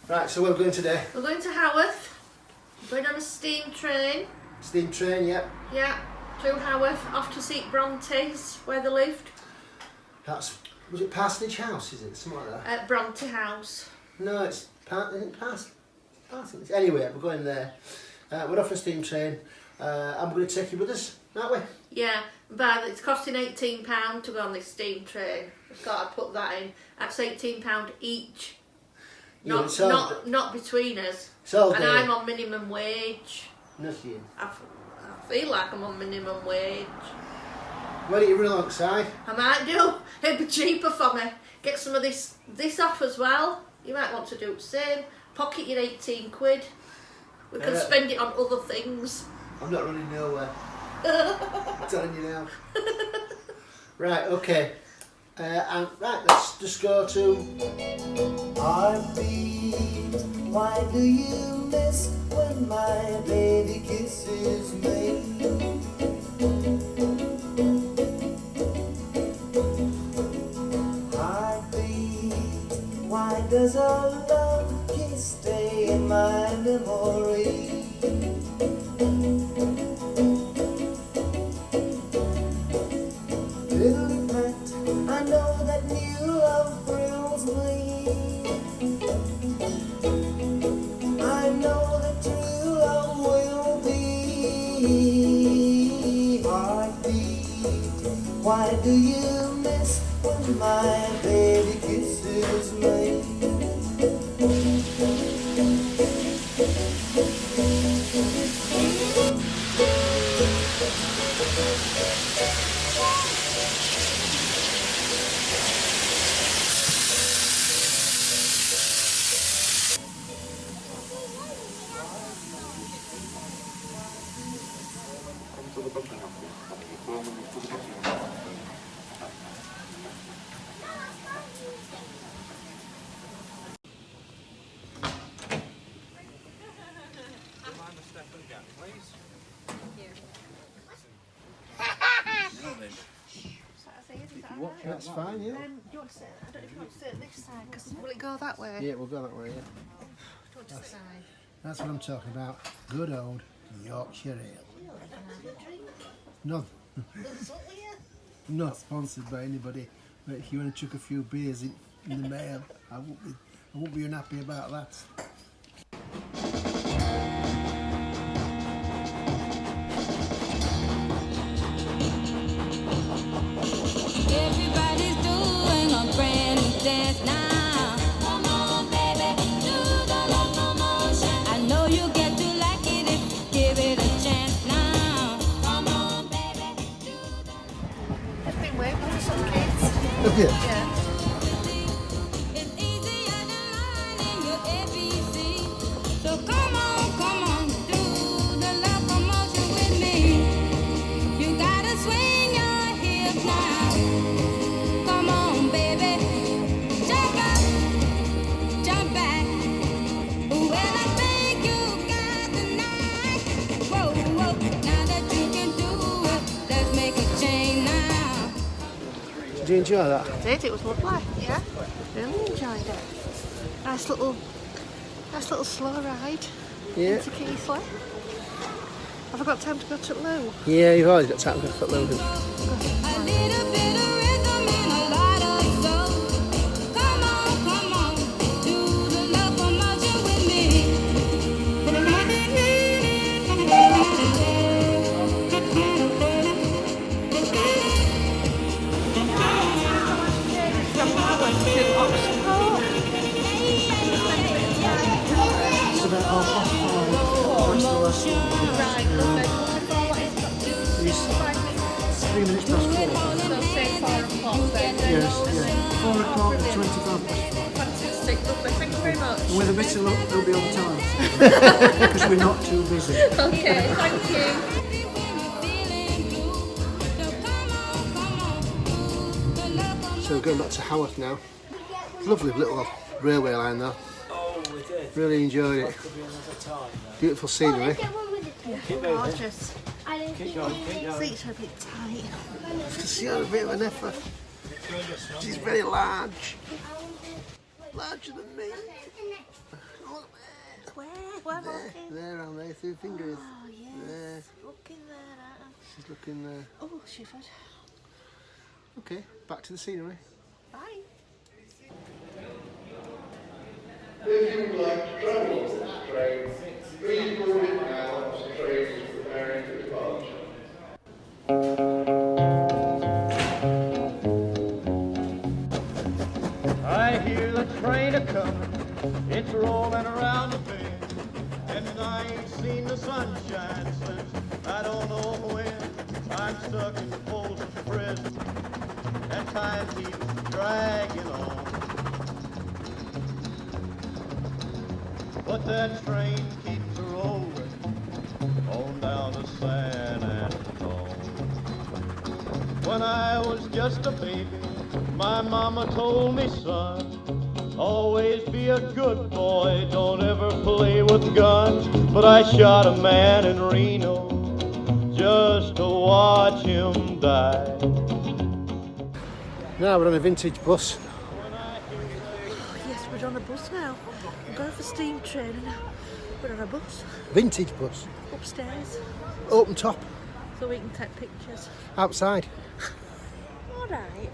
Right, so where are we going today? We're going to Haworth. We're going on a steam train. Steam train, yeah. Yeah, to Haworth, off to see Bronte's, where they lived. Was it Parsonage House, is it? Something like that? At Bronte House. No, it's Parsonage. Anyway, we're going there. We're off a steam train, and we're going to take you with us, aren't we? Yeah, but it's costing £18 to go on this steam train. I thought I'd put that in. That's £18 each. Not between us. And I'm on minimum wage. Nothing. I feel like I'm on minimum wage. Why don't you run alongside? I might do. It'd be cheaper for me. Get some of this off as well. You might want to do the same. Pocket your 18 quid. We can spend it on other things. I'm not running nowhere. I'm telling you now. Right, okay. And right, let's just go to Heartbeat, why do you miss when my baby kisses me? Heartbeat, why does our love kiss stay in my memory? Little pet, I know that new love thrills me. I know that true love will be. Heartbeat, why do you miss when my baby kisses me? That's fine, yeah. Do you want to sit? I don't know if you want to sit this side, because will it go that way? Yeah, we'll go that way, yeah. Do you want to sit? That's what I'm talking about. Good old Yorkshire Ale. No, not sponsored by anybody. But if you want to chuck a few beers in the mail, I won't be unhappy about that. Everybody's doing a brand new dance now. Come on, baby, do the locomotion. I know you get to like it if you give it a chance now. Come on, baby, do the I've been waiting for some kids. Have you? Yeah. It's easier than learning your ABC. So come on, do the locomotion with me. You gotta swing your hips now. Come on, baby, jump up, jump back. Well, I think you got the knack. Whoa, whoa, now that you can do it, let's make a change now. Did you enjoy that? I did, it was lovely. Yeah, really enjoyed it. Nice little slow ride Yeah. into Keithley. Have I got time to go to Lou? Yeah, you've always got time to go to Logan. A little bit of rhythm and a lot of soul. Come on, do the locomotion with me. From Haworth to Oxford. It's about half past 5. What's the last one? Right, lovely. What is that? It's 5 minutes. 3 minutes past 4. So say 4 o'clock then. Yes, yeah. 4 o'clock, Brilliant. 25 past 4. Fantastic, lovely. Thank you very much. With a bit of luck, they'll be on time. Because we're not too busy. Okay, thank you. So we're going back to Haworth now. Lovely little railway line though. Oh, we did. Really enjoyed it. Could be another time. Beautiful scenery. Gorgeous. Keep going. Seats are a bit tight. She's got a bit of an effort. She's very large. larger than me. Look Where? there. There, around there, 2 fingers. Oh, yes. There. Looking there. She's looking there. Oh, shivered. Okay, back to the scenery. Bye. If you would like to travel on this train, please board it now as the train is preparing for departure. I hear the train a-comin', it's rolling around the bend, and I ain't seen the sunshine since I don't know when. I'm stuck in the Folsom prison, and time keeps dragging on. But that train keeps rolling on down to San Antone. When I was just a baby, my mama told me, son, always be a good boy, don't ever play with guns. But I shot a man in Reno just to watch him die. Now we're on a vintage bus. Yes, we're on a bus now. I'm going for steam train and we're on a bus. Vintage bus. Upstairs. Open top. So we can take pictures. Outside. Alright.